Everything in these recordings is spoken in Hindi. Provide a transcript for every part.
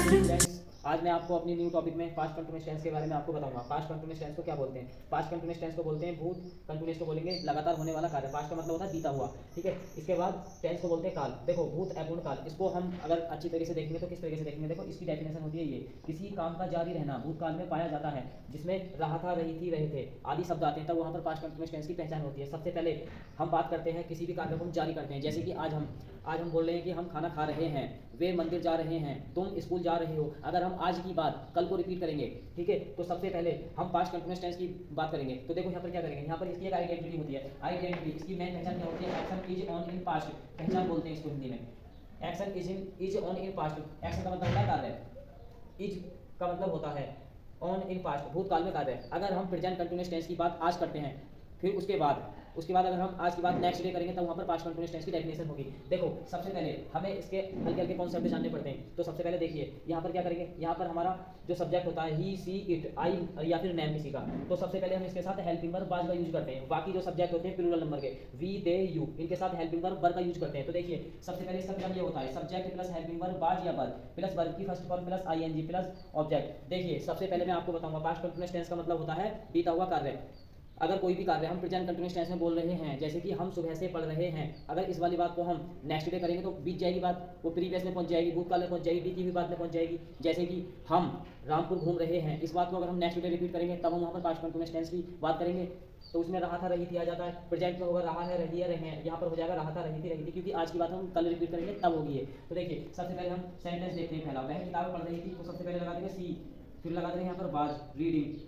फ्रेंड्स, आज मैं आपको अपनी न्यू टॉपिक में पास्ट कंटिन्यूअस टेंस के बारे में आपको बताऊंगा। पास्ट कंटिन्यूअस टेंस को क्या बोलते हैं? पास्ट कंटिन्यूअस टेंस को बोलते हैं भूत, कंटिन्यूअस को बोलेंगे लगातार होने वाला कार्य। पास्ट का मतलब होता है बीता हुआ, ठीक है। इसके बाद टेंस को बोलते हैं काल। देखो, भूत अपूर्ण काल, इसको हम अगर अच्छी तरीके से देखेंगे तो किस तरीके से देखेंगे? देखो, इसकी डेफिनेशन होती है ये, किसी काम का जारी रहना भूतकाल में पाया जाता है, जिसमें रहा था, रही थी, रहे थे आदि शब्द आते हैं, तब वहाँ पर पास्ट कंटिन्यूअस टेंस की पहचान होती है। सबसे पहले हम बात करते हैं किसी भी कार्य को हम जारी करते हैं, जैसे कि आज हम बोल रहे हैं कि हम खाना खा रहे हैं, वे मंदिर जा रहे हैं, तुम स्कूल जा रहे हो। अगर हम आज की बात कल को रिपीट करेंगे, ठीक है, तो सबसे पहले हम पास्ट कंटिन्यूअस टेंस की बात करेंगे। तो देखो यहाँ पर क्या करेंगे, यहाँ पर इसकी एक आइडेंटिटी होती है। आइडेंटिटी, इसकी मेन पहचान क्या होती है? Action is on in past, पहचान बोलते हैं इसको हिंदी में। Action is on in past, action का मतलब होता है कार्य, इज का मतलब होता है ऑन इन पास्ट, भूतकाल में कार्य। अगर हम प्रेजेंट कंटिन्यूअस टेंस की बात आज करते हैं, फिर उसके बाद अगर हम आज की बात नेक्स्ट डे करेंगे, तब वहाँ पर पास्ट कंटिन्यूअस टेंस की डेफिनेशन होगी। देखो, सबसे पहले हमें इसके हल्के हल्के कॉन्सेप्ट जानने पड़ते हैं। तो सबसे पहले देखिए, यहाँ पर क्या करेंगे, यहाँ पर हमारा जो सब्जेक्ट होता है ही, सी, इट, आई या फिर नेम किसी का, तो सबसे पहले हम इसके साथ हेल्पिंग वर्ब बाज का यूज करते हैं। बाकी जो सब्जेक्ट होते हैं प्लूरल नंबर के, वी, दे, यू, इनके साथ हेल्पिंग वर्ब बर का यूज करते हैं। तो देखिए, सबसे पहले इसका क्रम ये होता है, सब्जेक्ट प्लस हेल्पिंग वर्ब बाज या बर प्लस वर्ब की first form plus ING plus object. देखिए, सबसे पहले मैं आपको बताऊंगा पास्ट कंटिन्यूअस टेंस का मतलब होता है बीता हुआ कार्य। अगर कोई भी कार्य हम प्रेजेंट कंटिन्यूअस टेंस में बोल रहे हैं, जैसे कि हम सुबह से पढ़ रहे हैं, अगर इस वाली बात को हम नेक्स्ट डे करेंगे तो बीत जाएगी बात, वो प्रीवियस में पहुंच जाएगी, भूतकाल में पहुंच जाएगी, बीती हुई बात में पहुंच जाएगी। जैसे कि हम रामपुर घूम रहे हैं, इस बात को अगर हम नेक्स्ट डे रिपीट करेंगे, तब हम वहाँ पर पास्ट कंटिन्यूअस टेंस की बात करेंगे। तो उसमें रहा था, रही थी आ जाता है। प्रेजेंट में होगा रहा है, रही है, रहे हैं, यहाँ पर हो जाएगा रहा था, रही थी, क्योंकि आज की बात हम कल रिपीट करेंगे तब होगी ये। तो देखिए, सबसे पहले हम सेंटेंस देखते हैं। पहला, वह किताब पढ़ रही थी, तो सबसे पहले लगा देंगे सी, फिर लगा देंगे यहाँ पर वाज, रीडिंग,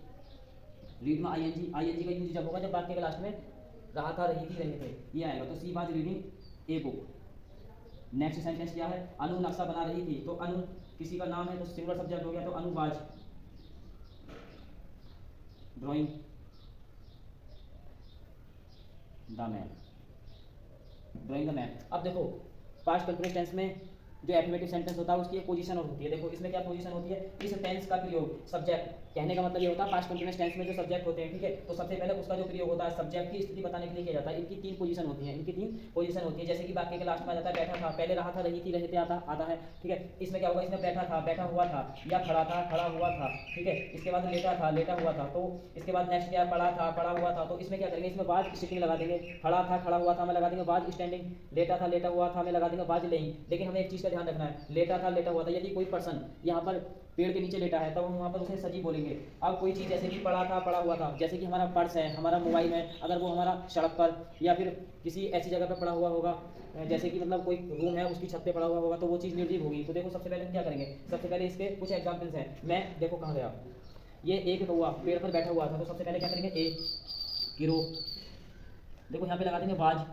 रीड में आईएनजी का यूज जब होगा जब वाक्य के लास्ट में रहा था, रही थी, रहे थे, ये आएगा। तो she was reading a book. Next sentence क्या है? अनु नक्शा बना रही थी, तो अनु किसी का नाम है तो सिंगुलर सब्जेक्ट हो गया, तो Anu was drawing the map, drawing the map. अब देखो, पास्ट कंटिन्यूअस टेंस में जो एफर्मेटिव सेंटेंस होता है उसकी एक पोजीशन होती है। देखो, इसमें क्या पोजीशन होती है? इस टेंस का प्रयोग, सब्जेक्ट, कहने का मतलब ये होता है पास्ट कंटिन्यूअस टेंस में जो सब्जेक्ट होते हैं, ठीक है, तो सबसे पहले उसका जो प्रयोग होता है सब्जेक्ट की स्थिति बताने के लिए किया जाता है। इनकी तीन पोजीशन होती है, जैसे कि वाक्य के लास्ट में आ जाता है बैठा था, पहले रहा था, रही थी, रहे थे आता है, ठीक है। इसमें क्या होगा? इसमें बैठा था, बैठा हुआ था, या खड़ा था, खड़ा हुआ था, ठीक है। इसके बाद लेटा था, लेटा हुआ था, तो इसके बाद नेक्स्ट क्या? पड़ा था, पड़ा हुआ था। तो इसमें क्या करेंगे? इसमें वाज सिटिंग लगा देंगे। खड़ा था, खड़ा हुआ था में लगा देंगे वाज स्टैंडिंग, लेटा था, लेटा हुआ था में लगा देंगे वाज लेइंग। लेकिन हमें एक चीज़ का ध्यान रखना है, लेटा था, लेटा हुआ था, यदि कोई पर्सन यहाँ पर पेड़ के नीचे लेटा है, तब हम वहाँ पर उसे सजी बोलेंगे। अब कोई चीज़ जैसे कि पड़ा था, पड़ा हुआ था, जैसे कि हमारा पर्स है, हमारा मोबाइल है, अगर वो हमारा सड़क पर या फिर किसी ऐसी जगह पर पड़ा हुआ होगा, जैसे कि मतलब कोई रूम है उसकी छत पे पड़ा हुआ होगा, तो वो चीज़ निर्जीव होगी। तो देखो, सबसे पहले हम क्या करेंगे? सबसे पहले इसके कुछ एग्जाम्पल्स हैं। मैं देखो कहाँ गया, ये एक हुआ, पेड़ पर बैठा हुआ था, तो सबसे पहले क्या करेंगे? ए गिरो, देखो यहाँ पे लगा देंगे वाज,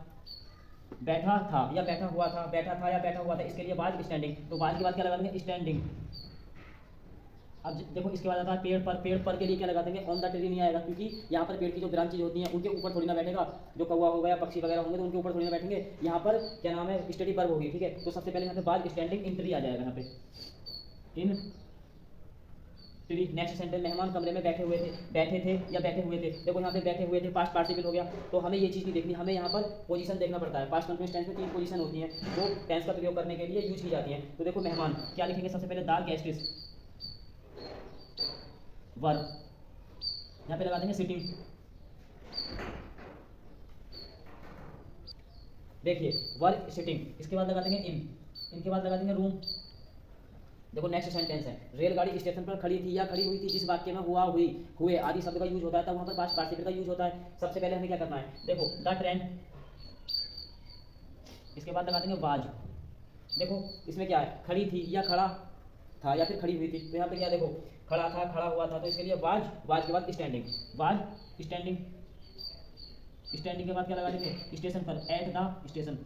बैठा था या बैठा हुआ था, बैठा था या बैठा हुआ था, इसके लिए वाज स्टैंडिंग, तो वाज के बाद क्या लगा देंगे? स्टैंडिंग। अब देखो, इसके बाद आता है पेड़ पर, पेड़ पर के लिए क्या लगा देंगे? ऑन द ट्री नहीं आएगा, क्योंकि यहाँ पर पेड़ की जो ब्रांचेज होती हैं उनके ऊपर थोड़ी ना बैठेगा, जो कौवा हो गया, पक्षी वगैरह होंगे तो उनके ऊपर थोड़ी ना बैठेंगे। यहाँ पर क्या नाम है? स्टडी वर्ब होगी, ठीक है। तो सबसे पहले यहाँ पे वाज स्टैंडिंग इन ट्री आ जाएगा, यहाँ पे इन ट्री। नेक्स्ट सेंटेंस, मेहमान कमरे में बैठे हुए थे, बैठे थे या बैठे हुए थे, देखो यहाँ पे बैठे हुए थे, पास्ट पार्टिसिपल हो गया। तो हमें ये चीज़ नहीं देखनी, हमें यहाँ पर पोजीशन देखना पड़ता है। पास्ट कंटिन्यूअस टेंस में तीन पोजीशन होती हैं जो टेंस का प्रयोग करने के लिए यूज की जाती हैं। तो देखो, मेहमान क्या लिखेंगे? सबसे पहले द गेस्ट्स, वर्ब यहाँ पे लगा देंगे सिटिंग। देखिए, वर्ब सिटिंग, इसके बाद लगा देंगे इन, इनके बाद लगा देंगे रूम। देखो, नेक्स्ट सेंटेंस है, रेलगाड़ी स्टेशन पर खड़ी थी या खड़ी हुई थी, जिस वाक्य में हुआ, हुई, हुए आदि शब्द का यूज होता है, तब वहाँ पर पास्ट पार्टिसिपल का यूज होता है। सबसे पहले हमें क्या करना है? देखो, द ट्रेन, इसके बाद लगा देंगे वाज। देखो, इसमें क्या है? खड़ी थी या खड़ा था या फिर खड़ी हुई थी, तो यहाँ पे क्या? देखो, खड़ा था, खड़ा हुआ था, तो इसके लिए वाज, वाज के बाद स्टैंडिंग, वाज स्टैंडिंग। स्टैंडिंग के बाद क्या लगा देंगे? स्टेशन पर, एट द स्टेशन।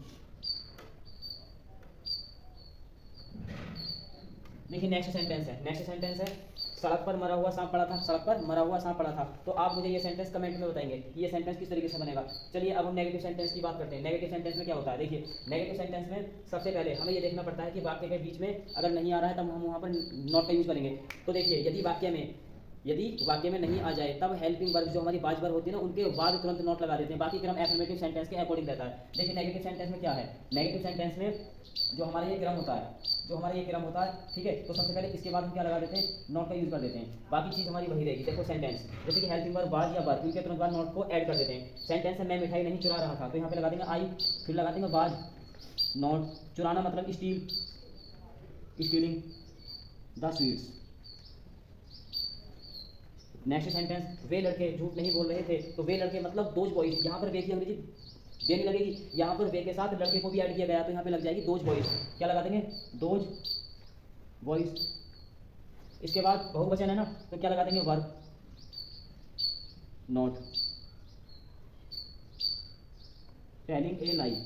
देखिए, नेक्स्ट सेंटेंस है, सड़क पर मरा हुआ सांप पड़ा था, सड़क पर मरा हुआ सांप पड़ा था। तो आप मुझे ये सेंटेंस कमेंट में बताएंगे कि ये सेंटेंस किस तरीके से बनेगा। चलिए, अब हम नेगेटिव सेंटेंस की बात करते हैं। नेगेटिव सेंटेंस में क्या होता है? देखिए, नेगेटिव सेंटेंस में सबसे पहले हमें ये देखना पड़ता है कि वाक्य के बीच में अगर नहीं आ रहा है, तब हम वहाँ पर नॉट का यूज करेंगे। तो देखिए, यदि वाक्य में यदि वाक्य में नहीं आ जाए तब हेल्पिंग वर्ब जो हमारी बाज वर्ब होती है ना उनके बाद तुरंत नॉट लगा देते हैं। बाकी क्रम एफर्मेटिव सेंटेंस के अकॉर्डिंग रहता है। देखिए नेगेटिव सेंटेंस में क्या है, नेगेटिव सेंटेंस में जो हमारा ये क्रम होता है, जो हमारा ये क्रम होता है, ठीक है, तो सबसे पहले इसके बाद हम क्या लगा देते हैं, नॉट का यूज कर देते हैं। बाकी चीज़ हमारी वही रहेगी। देखो सेंटेंस जैसे कि हेल्पिंग वर्ब बाज या वर्ब, इनके तुरंत बाद नॉट को ऐड कर देते हैं। सेंटेंस है मैं मिठाई नहीं चुरा रहा था, तो यहाँ पे लगा देंगे आई, फिर लगा देंगे बाज, नॉट, चुराना मतलब steal, stealing the sweets. Next sentence वे लड़के झूठ नहीं बोल रहे थे, तो वे लड़के मतलब दोज बॉयज, यहाँ पर वे की अंग्रेजी देने लगेगी, यहाँ पर वे के साथ लड़के को भी ऐड किया गया तो यहाँ पे लग जाएगी दोज बॉयज। क्या लगा देंगे, दोज बॉयज। इसके बाद बहुवचन है ना, तो क्या लगा देंगे, verb, not, telling a lie.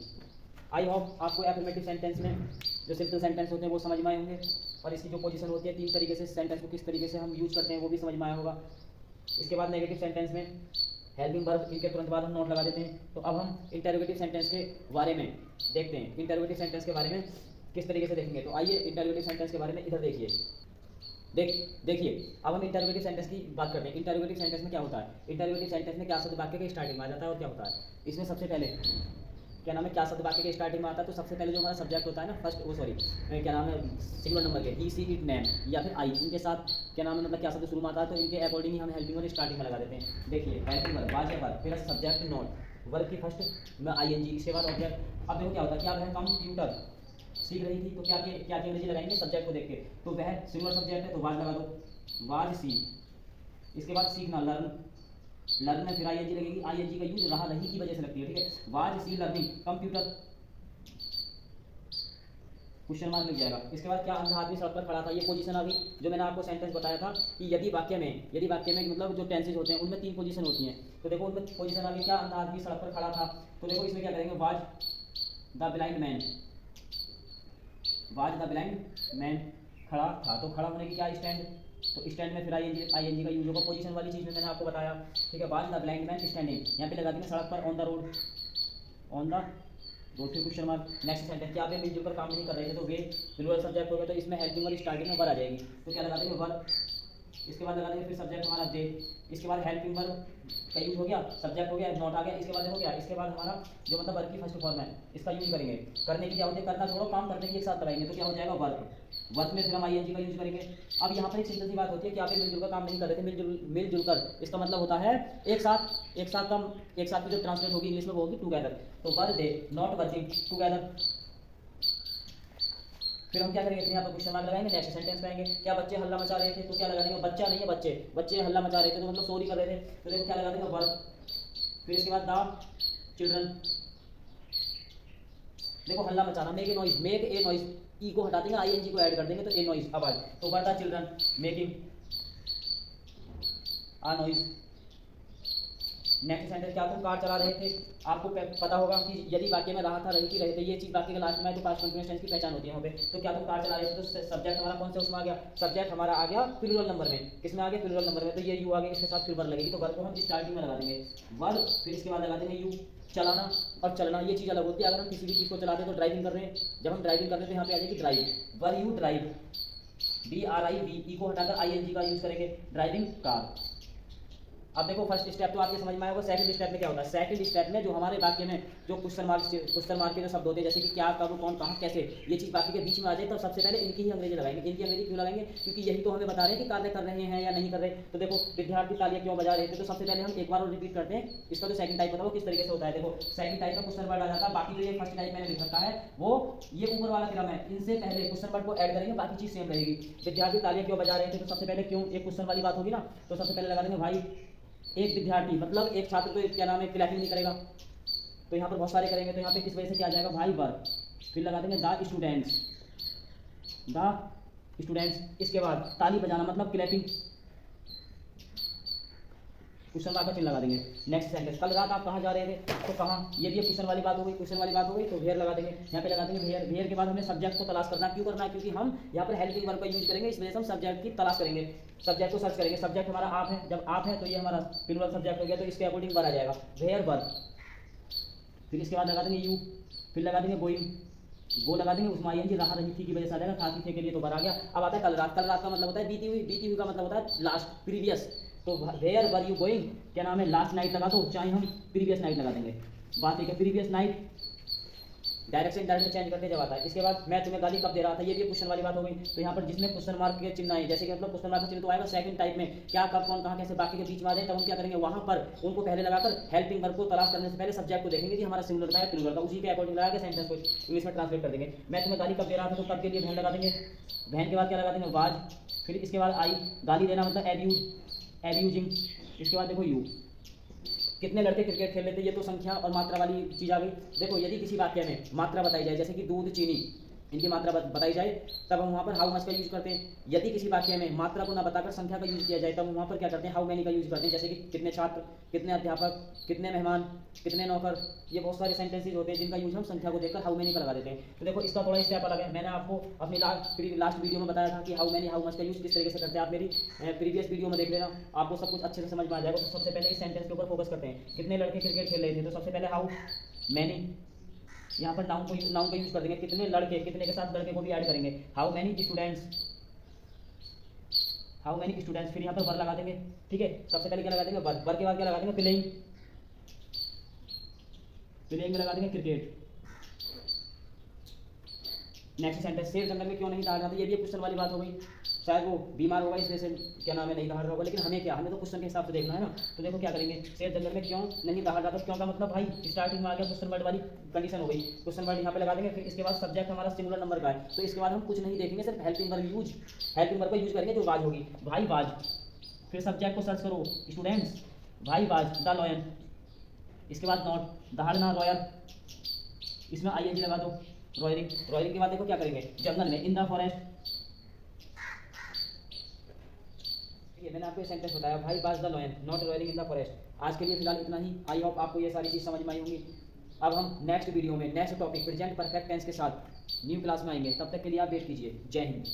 I hope आपको एफर्मेटिव सेंटेंस में जो सिंपल सेंटेंस होते हैं वो समझ में आए होंगे, और इसकी जो पोजीशन होती है तीन तरीके से सेंटेंस को किस तरीके से हम यूज करते हैं वो भी समझ में आया होगा। इसके बाद नेगेटिव सेंटेंस में हेल्पिंग वर्ब, इनके तुरंत बाद हम नॉट लगा देते हैं। तो अब हम इंटरोगेटिव सेंटेंस के बारे में देखते हैं, इंटरोगेटिव सेंटेंस के बारे में किस तरीके से देखेंगे। तो आइए इंटरोगेटिव सेंटेंस के बारे में इधर देखिए, देखिए अब हम इंटरोगेटिव सेंटेंस की बात करते हैं। इंटरोगेटिव सेंटेंस में क्या होता है, इंटरोगेटिव सेंटेंस में क्या शब्द वाक्य के स्टार्टिंग में आ जाता है और क्या होता है इसमें सबसे पहले क्या नाम है, क्या शब्द वाक्य के स्टार्टिंग में आता है, तो सबसे पहले जो हमारा सब्जेक्ट होता है ना, फर्स्ट वो सॉरी क्या नाम है, सिंगुलर नंबर के ही सी इट नेम या फिर आई, इनके साथ क्या नाम है, मतलब क्या शब्द शुरू में आता है, तो इनके अकॉर्डिंग ही हम हेल्पिंग वर्ब स्टार्टिंग में लगा देते हैं। देखिए हेल्पिंग वर्ब बाज या वर्ब, फिर सब्जेक्ट नॉट, वर्ब की फर्स्ट में आईएनजी, इसके बाद ऑब्जेक्ट। अब देखो क्या होता है, क्या वह कंप्यूटर सीख रही थी, तो क्या की अंग्रेजी लगाएंगे सब्जेक्ट को देख के, तो वह सिंगुलर सब्जेक्ट है तो वाज लगा दो, वाज सी। इसके बाद सीखना, लर्न, लर्न में फिर आईएनजी लगेगी, आईएनजी का यूज रहा रही की वजह से लगती है, ठीक है, was she learning computer, question mark लग जाएगा। इसके बाद क्या अंधा आदमी सड़क पर खड़ा था, ये पोजीशन आ गई। जो मैंने आपको सेंटेंस बताया था कि यदि वाक्य में मतलब जो टेंसेज होते हैं उनमें तीन पोजीशन होती हैं, तो देखो उनमें पोजीशन आ गई, क्या अंधा आदमी सड़क पर खड़ा था, तो देखो इसमें क्या करेंगे, was the blind man, was the blind man खड़ा था, तो खड़ा होने की क्या स्टैंड, तो स्टैंड में फिर आईएनजी का यूज होगा, पोजीशन वाली चीज़ में मैंने आपको बताया, ठीक है। Was the blind man standing, यहाँ पे लगा देंगे सड़क पर, on the road, on the road, फिर क्वेश्चन मार्क। नेक्स्ट सेंटेंस क्या वे मिलजुल कर काम नहीं कर रहे थे, तो वे प्लूरल सब्जेक्ट हो गया, तो इसमें हेल्पिंग वर्ब स्टार्टिंग में वर्ब आ जाएगी, तो क्या लगा देंगे, वर्ब। इसके बाद लगा देंगे फिर सब्जेक्ट हमारा दे, इसके बाद हेल्पिंग वर्ब का यूज हो गया, सब्जेक्ट हो गया, नॉट आ गया, इसके बाद हो गया, इसके बाद हमारा जो मतलब वर्ब की फर्स्ट फॉर्म है इसका यूज करेंगे। करने की क्या होती है, करना छोड़ो, काम करने की एक साथ कराएंगे, तो क्या हो जाएगा, वर्ब। वर्ब में फिर हम आईएनजी का यूज करेंगे। अब यहाँ पर एक सिंपल सी बात होती है कि आप मिलजुल कर काम नहीं कर रहे थे, मिलजुल कर, इसका मतलब होता है एक साथ की जो ट्रांसलेट होगी इंग्लिश में वो होगी टुगेदर, तो verb they not working together. फिर हम क्या करेंगे, यहाँ पर क्वेश्चन मार्क लगाएंगे, नेक्स्ट सेंटेंस में आएंगे, क्या बच्चे हल्ला मचा रहे थे, तो क्या लगा देंगे, बच्चा नहीं है बच्चे, बच्चे हल्ला मचा रहे थे तो मतलब सॉरी कर रहे थे, तो देखो क्या लगा देंगे, वर्ब। फिर इसके बाद द चिल्ड्रन, देखो हल्ला मचाना, मेक ए नॉइज, ई को हटा देंगे, आईएनजी को ऐड कर देंगे, तो ए नॉइज आवाज, तो were the children making a noise. Next sentence क्या, तुम कार चला रहे थे, आपको पता होगा कि यदि वाक्य में रहा था रही थी रहे थे, ये चीज वाक्य के लास्ट में तो पास्ट कंटीन्यूअस टेंस की पहचान होती है वहाँ पे, तो क्या तुम कार चला रहे थे, तो सब्जेक्ट हमारा कौन सा उसमें आ गया, सब्जेक्ट हमारा आ गया प्लूरल नंबर में, किसमें आ गया, प्लूरल नंबर में, तो ये यू आ गया, इसके साथ फिर वर्ब लगेगी, तो वर्ब को हम स्टार्टिंग में लगा देंगे, वर्ब, फिर इसके बाद लगा देंगे यू। चलाना और चलना ये चीज़ अलग होती है, अगर हम किसी भी चीज़ को चलाते हैं तो ड्राइविंग कर रहे हैं, जब हम ड्राइविंग करते हैं तो यहाँ पे आ जाएगी drive, were you drive, DRIV, ई को हटाकर ING का यूज करेंगे, ड्राइविंग कार। अब देखो फर्स्ट स्टेप तो आपके समझ में आया होगा, सेकंड स्टेप में क्या होता है, सेकंड स्टेप में जो हमारे वाक्य में जो क्वेश्चन मार्क के जो शब्द होते हैं, जैसे कि क्या, कब, कौन, कहाँ, कैसे, ये चीज़ वाक्य के बीच में आ जाए तो सबसे पहले इनकी ही अंग्रेजी लगाएंगे। इनकी अंग्रेजी क्यों लगाएंगे, क्योंकि यही तो हमें बता रहे हैं कि कार्य कर रहे हैं या नहीं कर रहे। तो देखो विद्यार्थी तालियां क्यों बजा रहे थे, तो सबसे पहले हम एक बार और रिपीट करते हैं, इसका जो सेकंड टाइप होता है वो किस तरीके से होता है। देखो सेकंड टाइप में क्वेश्चन वर्ड आ जाता है, बाकी जो ये फर्स्ट टाइप मैंने लिख रखा है वो ये ऊपर वाला क्रम है, इनसे पहले क्वेश्चन वर्ड को ऐड करेंगे, बाकी चीज़ सेम रहेगी। विद्यार्थी तालियां क्यों बजा रहे थे, तो सबसे पहले क्यों, एक क्वेश्चन वाली बात होगी ना, तो सबसे पहले लगा देंगे भाई एक विद्यार्थी, मतलब एक छात्र तो क्या नाम है क्लैपिंग नहीं करेगा, तो यहाँ पर बहुत सारे करेंगे, तो यहाँ पे किस वजह से क्या आ जाएगा, भाई वर्ब, फिर लगा देंगे द स्टूडेंट्स, इसके बाद ताली बजाना मतलब क्लैपिंग, क्वेश्चन मार्क का चिन्ह लगा देंगे। नेक्स्ट सेंटेंस, कल रात आप कहाँ जा रहे थे, तो कहाँ, ये भी क्वेश्चन वाली बात हो गई, क्वेश्चन वाली बात हो गई, तो वेयर लगा देंगे, यहाँ पे लगा देंगे वेयर। वेयर के बाद हमें सब्जेक्ट को तलाश करना, क्यों करना है, क्योंकि हम यहाँ पर हेल्पिंग वर्ब का यूज करेंगे, इस वजह से हम सब्जेक्ट की तलाश करेंगे, सब्जेक्ट को सर्च करेंगे। सब्जेक्ट हमारा आप है, जब आप है तो ये हमारा प्लूरल सब्जेक्ट हो गया, तो इसके अकॉर्डिंग वर्ब आ जाएगा, वेयर वर्ब। फिर इसके बाद लगा देंगे यू, फिर लगा देंगे गोइंग, वो लगा देंगे, उसमें आईएनजी रहा रही थी की वजह से आ जाएगा, था थी थे के लिए तो बर आ गया। अब आता है कल रात। कल रात का मतलब होता है बीती हुई का मतलब होता है लास्ट, प्रीवियस। तो वेयर वर यू गोइंग, क्या नाम है, लास्ट नाइट लगा दो, चाहे हम प्रीवियस नाइट लगा देंगे। बात एक है, previous night direction direct change करके जब आता है। इसके बाद मैं तुम्हें गाली कब दे रहा था, ये भी क्वेश्चन वाली बात हो गई। तो यहाँ पर जिसमें क्वेश्चन मार्क के चिन्ह है, जैसे कि मतलब क्वेश्चन मार्क का चिन्ह तो आएगा सेकंड टाइप में, क्या कब कौन कहाँ कैसे बाकी के बीच में आ जाए, तब हम क्या करेंगे, वहाँ पर उनको पहले लगाकर हेल्पिंग वर्ब को तलाश करने से पहले सब्जेक्ट को देखेंगे कि हमारा सिंगुलर का है प्लूरल का, उसी के अकॉर्डिंग लगा के सेंटेंस को इंग्लिश में ट्रांसलेट कर देंगे। मैं तुम्हें गाली कब दे रहा था, तो कब के लिए वैन लगा देंगे, वैन के बाद क्या लगा देंगे, वाज, फिर इसके बाद आई, गाली देना मतलब एब्यूजिंग, इसके बाद देखो यू। कितने लड़के क्रिकेट खेल लेते हैं, ये तो संख्या और मात्रा वाली चीज़ आ गई। देखो यदि किसी वाक्य में मात्रा बताई जाए, जैसे कि दूध चीनी, इनकी मात्रा बताई जाए, तब हम वहाँ पर हाउ मच का यूज करते हैं। यदि किसी वाक्य में मात्रा को ना बताकर संख्या का यूज किया जाए, तब हम वहाँ पर क्या करते हैं, हाउ मैनी का यूज करते हैं। जैसे कि कितने छात्र, कितने अध्यापक, कितने मेहमान, कितने नौकर, ये बहुत सारे सेंटेंसेज होते हैं जिनका यूज हम संख्या को देखकर हाउ मैनी का लगा देते हैं। तो देखो इसका थोड़ा स्टेप अलग है। मैंने आपको अपनी लास्ट वीडियो में बताया था कि हाउ मैनी हाउ मच का यूज किस तरीके से करते हैं। आप मेरी प्रीवियस वीडियो में देख लेना, आपको सब कुछ अच्छे से समझ में आ जाएगा। तो सबसे पहले इस सेंटेंस के ऊपर फोकस करते हैं। कितने लड़के क्रिकेट खेल रहे थे, तो सबसे पहले हाउ मैनी, यहाँ पर नाउन का यूज कर देंगे। कितने लड़के, कितने के साथ लड़के को भी ऐड करेंगे, how many students, how many students, फिर यहाँ पर वर लगा देंगे। ठीक है, सबसे पहले क्या लगा देंगे, वर, वर के बाद क्या लगा देंगे, प्लेइंग, प्लेइंग में लगा देंगे क्रिकेट। नेक्स्ट सेंटेंस, शेर जंगल में क्यों नहीं दहाड़ रहा था, ये भी एक क्वेश्चन वाली बात हो गई। शायद वो बीमार होगा इसलिए से क्या नाम है नहीं दहाड़ रहा होगा, लेकिन हमें क्या, हमें तो क्वेश्चन के हिसाब से देखना है ना। तो देखो क्या करेंगे, शेर जंगल में क्यों नहीं दहाड़ रहा था, क्यों का मतलब भाई स्टार्टिंग में आ गया क्वेश्चन वर्ड वाली कंडीशन हो गई, क्वेश्चन वर्ड यहाँ पे लगा देंगे। फिर इसके बाद सब्जेक्ट हमारा सिंगुलर नंबर का है, तो इसके बाद हम कुछ नहीं देखेंगे, सिर्फ हेल्पिंग वर्ब का यूज करेंगे, जो वाज होगी, भाई वाज। फिर सब्जेक्ट को सर्च करो, स्टूडेंट्स, भाई वाज द लॉयन, इसके बाद नॉट, दहाड़ना रॉयल, इसमें आईएनजी लगा दो, रॉयलिंग, रॉयलिंग के बाद देखो क्या करेंगे, जंगल में, इन द फॉरेस्ट। ये मैंने आपको ये सेंटेंस बताया, भाई was the lion not roaring in the forest. आज के लिए फिलहाल इतना ही। आई होप आपको ये सारी चीज़ समझ में आई होंगी। अब हम नेक्स्ट वीडियो में next topic present perfect tense के साथ न्यू क्लास में आएंगे। तब तक के लिए आप वेट कीजिए। जय हिंद।